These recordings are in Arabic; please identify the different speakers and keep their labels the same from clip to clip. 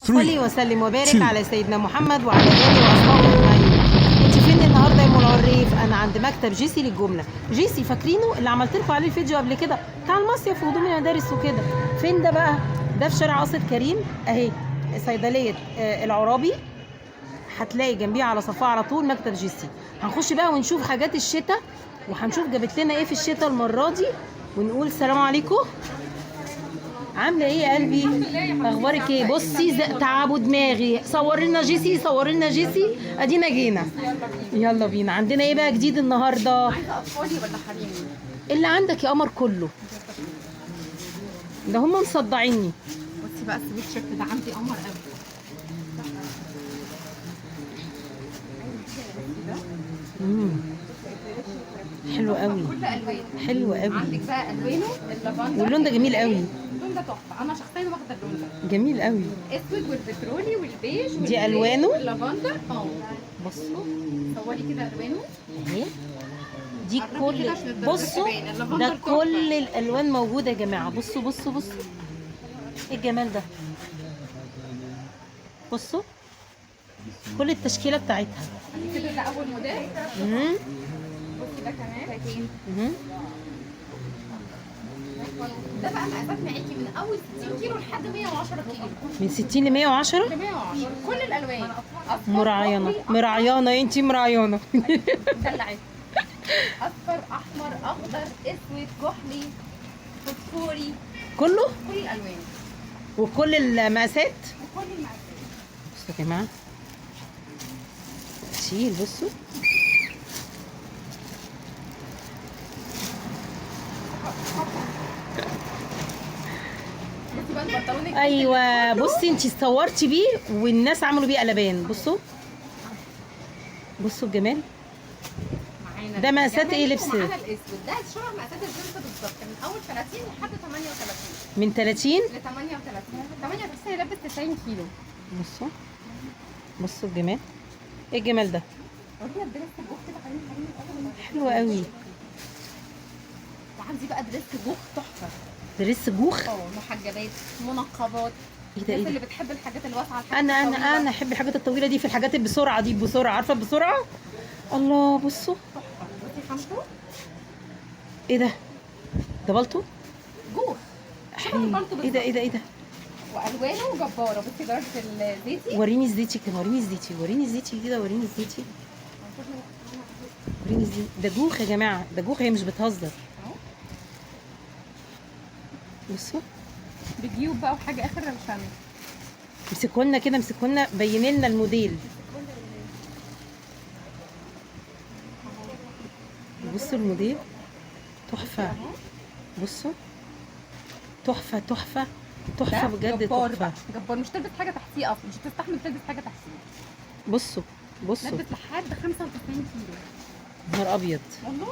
Speaker 1: صلي وسلم وبارك على سيدنا محمد وعلى اله واصحابه اجمعين. انت فين النهارده يا ام العريف؟ انا عند مكتب جيسي للجمله. جيسي فاكرينه اللي عملت لكم عليه الفيديو قبل كده بتاع المصيف وهدوم المدارس وكده؟ فين ده بقى؟ ده في شارع قصر كريم اهي، صيدليه العرابي. هتلاقي جنبيها على صفها على طول مكتب جيسي. هنخش بقى ونشوف حاجات الشتاء، وهنشوف جابت لنا ايه في الشتاء المره دي، ونقول السلام عليكم. عامله ايه يا قلبي؟ اخبارك ايه؟ بصي تعبوا دماغي. صور لنا جيسي، صور لنا جيسي. ادينا جينا، يلا بينا. عندنا ايه بقى جديد النهارده؟
Speaker 2: عايزه اطفالي ولا حريمي؟
Speaker 1: اللي عندك يا قمر كله ده، هم مصدعيني.
Speaker 2: بصي بقى السويت شيرت ده عندي قمر قوي.
Speaker 1: حلو قوي،
Speaker 2: كل الوان
Speaker 1: حلو قوي.
Speaker 2: عندك بقى الوانه اللافندر،
Speaker 1: واللون ده جميل قوي.
Speaker 2: اللون ده تحفه، انا شخصيا واخده اللون ده
Speaker 1: جميل قوي.
Speaker 2: اسود والبترولي والبيج
Speaker 1: دي ألوانه؟
Speaker 2: واللافندر.
Speaker 1: بصوا
Speaker 2: صوري كده الوانه
Speaker 1: اهي، دي
Speaker 2: قربي
Speaker 1: كل،
Speaker 2: كده عشان الدرجة
Speaker 1: بصوا
Speaker 2: تبان. اللافندر
Speaker 1: ده
Speaker 2: تحفة.
Speaker 1: كل الالوان موجوده يا جماعه. بصوا بصوا بصوا ايه الجمال ده. بصوا كل التشكيله بتاعتها.
Speaker 2: كده ده اول موديل.
Speaker 1: امم
Speaker 2: بصي ده كمان.
Speaker 1: امم
Speaker 2: ده بقى مقاسات معاكي من اول 60 كيلو لحد 110 كيلو.
Speaker 1: من 60 ل 110.
Speaker 2: 110 كل الالوان. أصفر،
Speaker 1: مرعيانه
Speaker 2: أحمر،
Speaker 1: مرعيانه انتي مرعيانه.
Speaker 2: دلعت. اصفر، احمر، اخضر، اسود، كحلي، فوسفوري،
Speaker 1: كله
Speaker 2: كل الالوان
Speaker 1: وكل المقاسات.
Speaker 2: وكل المقاسات.
Speaker 1: بصوا يا جماعه، شيل بصوا.
Speaker 2: بصي بقى البنطلون الجديد
Speaker 1: ايوه
Speaker 2: اللي كله.
Speaker 1: بصي انتي صورتي بيه والناس عملوا بيه قلبان. بصوا بصوا الجمال.
Speaker 2: معانا
Speaker 1: ده مقاسات
Speaker 2: الجملي
Speaker 1: ايه لبس؟
Speaker 2: ومعانا الاسود ده شبه مقاسات الجينز بالظبط، من اول 30 لحد 38.
Speaker 1: من 30
Speaker 2: ل 38. 38 يلبس 90 كيلو.
Speaker 1: بصوا بصوا الجمال. ايه الجمال ده؟
Speaker 2: ورينا الدريس الجوخ كده، حريمي
Speaker 1: حلو قوي.
Speaker 2: وعندي بقى دريس جوخ تحفه.
Speaker 1: دريس جوخ.
Speaker 2: محجبات، منقبات.
Speaker 1: ايه ده؟ ايه
Speaker 2: الناس
Speaker 1: ده؟
Speaker 2: اللي بتحب الحاجات الواسعه، الحاجات
Speaker 1: انا
Speaker 2: الطويلة.
Speaker 1: انا احب الحاجات الطويله دي، في الحاجات اللي بسرعه دي، بسرعه عارفه بسرعه. الله بصوا.
Speaker 2: بصي خامته
Speaker 1: ايه ده؟ ده بلطو؟
Speaker 2: جوخ. شبه البلطو
Speaker 1: ايه ده؟ ايه ده؟ ايه ده؟
Speaker 2: والوانه جباره. بصي درجه الزيتي.
Speaker 1: وريني الزيتي كده، وريني الزيتي، وريني الزيتي كده، وريني الزيتي، وريني الزيتي. ده جوخ يا جماعه، ده جوخ، هي مش بتهزر. بصوا
Speaker 2: بجيوب بقى وحاجه اخر روشنه.
Speaker 1: امسكوا لنا كده، امسكوا لنا، بيني لنا الموديل. بصوا الموديل تحفه. بصوا تحفه تحفه تحفه بجد،
Speaker 2: جبار
Speaker 1: تحفه.
Speaker 2: بقى، جبار. مش تلبس حاجه تحتيه اصلا، مش هتستحمل تلبس حاجه تحتيه.
Speaker 1: بصوا بصوا.
Speaker 2: لبس لحد 95 كيلو.
Speaker 1: نهار ابيض.
Speaker 2: والله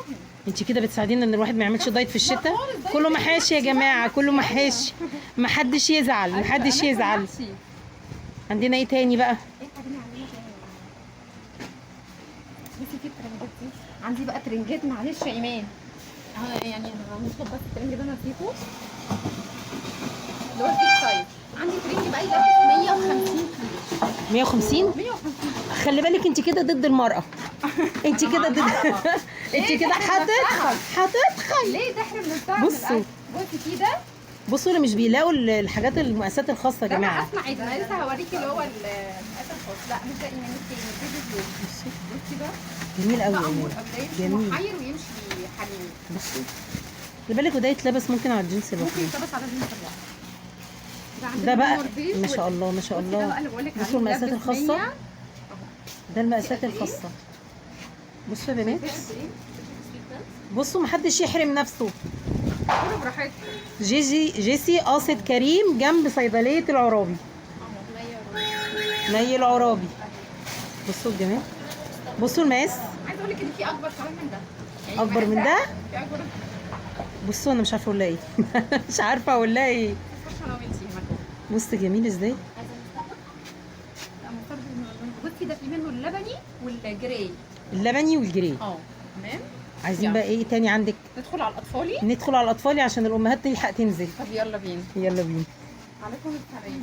Speaker 1: انت كده بتساعدينا ان الواحد ما يعملش دايت في الشتاء.
Speaker 2: لا خالص، دايت
Speaker 1: كله
Speaker 2: ايه؟
Speaker 1: محاشي يا جماعه، كله محاشي. محدش يزعل، محدش يزعل. عندنا ايه تاني بقى؟
Speaker 2: ايه حاجه عندنا تاني؟ بصي في الترنجات دي. عندي بقى ترنجات، معلش يا ايمان. يعني هنطلب بس الترنج ده، انا نسيته. اللي هو البيج سايز. عندي ترنج بقى يلبس 150 كيلو.
Speaker 1: 150.
Speaker 2: 150.
Speaker 1: خلي بالك انت كده ضد المرأة. انت كده ضد. انت كده هتتخن.
Speaker 2: ليه تحرم نفسها من
Speaker 1: بصوا.
Speaker 2: الأكل؟ بصي في ده.
Speaker 1: بصوا اللي مش بيلاقوا الحاجات المقاسات الخاصة يا
Speaker 2: ده
Speaker 1: جماعة.
Speaker 2: مقاس معايا، انا لسه هوريكي اللي هو المقاس الخاص. لا مش ده ايمان التاني، البيبي بلو. بصي ده.
Speaker 1: جميل قوي
Speaker 2: ده
Speaker 1: يعني.
Speaker 2: امور قبليه،
Speaker 1: جميل.
Speaker 2: محير ويمشي حنين.
Speaker 1: بصوا خلي بالك، وده يتلبس ممكن على الجنس
Speaker 2: ممكن
Speaker 1: لوحده.
Speaker 2: يتلبس على جنس الواحد.
Speaker 1: ده بقى
Speaker 2: نور بيج
Speaker 1: ما شاء الله ما شاء
Speaker 2: بصي ده
Speaker 1: الله.
Speaker 2: بقى اللي بقولك عليه،
Speaker 1: بصوا المقاسات
Speaker 2: يلبس
Speaker 1: الخاصة.
Speaker 2: 100.
Speaker 1: ده المقاسات
Speaker 2: قد إيه؟
Speaker 1: الخاصة. بصوا يا بنات،
Speaker 2: قد ايه؟
Speaker 1: بصوا محدش يحرم نفسه.
Speaker 2: كله براحتك.
Speaker 1: جيسي قاصد كريم جنب صيدلية العرابي. ني العرابي. بصوا الجمال، بصوا المقاس.
Speaker 2: عايزه اقول لك ان في اكبر كمان من ده. يعني
Speaker 1: اكبر من
Speaker 2: المقاس
Speaker 1: ده.
Speaker 2: في اكبر.
Speaker 1: بصوا انا مش عارفه اقول لها ايه. مش عارفه اقول لها ايه.
Speaker 2: خش انا وانتي هنا.
Speaker 1: بص جميل ازاي.
Speaker 2: لا مسترد من الألوان. بصي ده في منه اللبني والجراي.
Speaker 1: اللبني والجري.
Speaker 2: تمام.
Speaker 1: عايزين بقى ايه تاني عندك؟
Speaker 2: ندخل على الاطفالي.
Speaker 1: ندخل على الاطفال عشان الامهات تلحق تنزل.
Speaker 2: طب يلا بينا.
Speaker 1: يلا بينا.
Speaker 2: عليكم السلام.